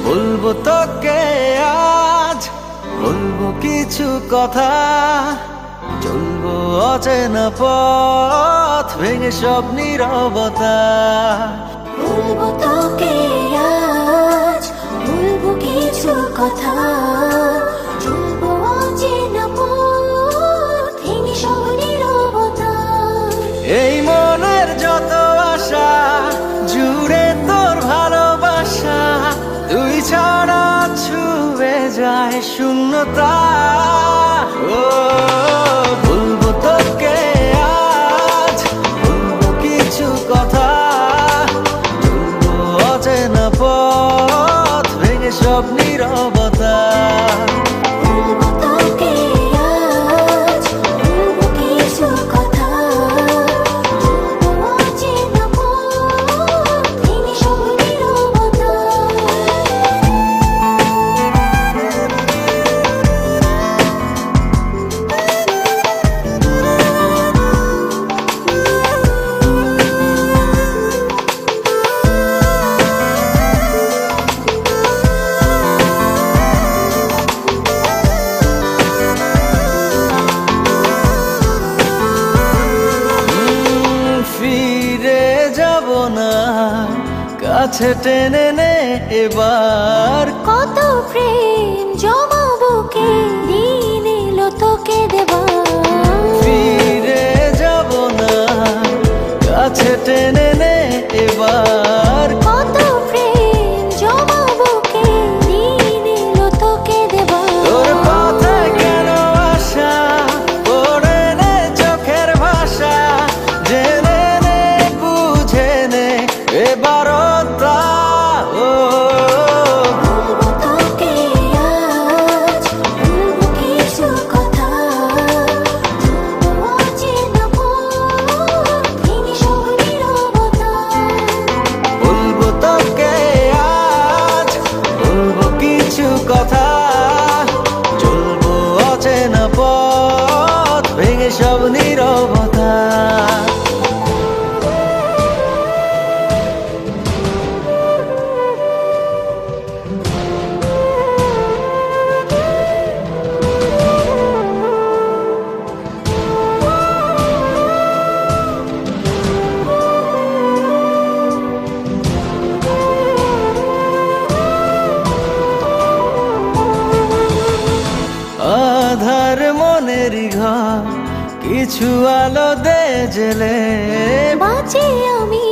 বলবো তোকে আজ, বলবো কিছু কথা, চলবো অচেনা পথ ভেঙে সব নীরবতা। বলবো তোকে আজ, বলবো কিছু কথা, চলবো অচেনা পথ ভেঙে সব নীরবতা। এই মনের যত আশা জুড়ে তোর ভালোবাসা, তুই ছাড়া ছুঁয়ে যায় শূন্যতা। ও বলবো তোকে আজ, বলবো কিছু কথা, চলবো অচেনা পথ ভেঙে সব নীরবতা। বলবো তোকে আজ, বলবো কিছু কথা, চলবো অচেনা পথ ভেঙে সব নীরবতা। ফিরে যাব না, কাছে টেনে নে এবার। কত প্রেম জমাবো কে, দিন এলো তোকে দেবার। ফিরে যাব না, কাছে টেনে নে এবার। কত প্রেম জমাবো কে, দিন এলো তোকে দেবার। তোর পথে কেন আশা, পড়ে নে চোখের ভাষা, জেনে নে বুঝে নে এবারটা। ও বলবো তোকে আজ, বলবো কিছু কথা, চলবো অচেনা পথ ভেঙে সব নীরবতা। বলবো তোকে আজ, বলবো কিছু কথা, চলবো অচেনা পথ ভেঙে সব নীরবতা। আধার মনেরই ঘর, কিছু আলো দে জেলে। বাঁচি আমি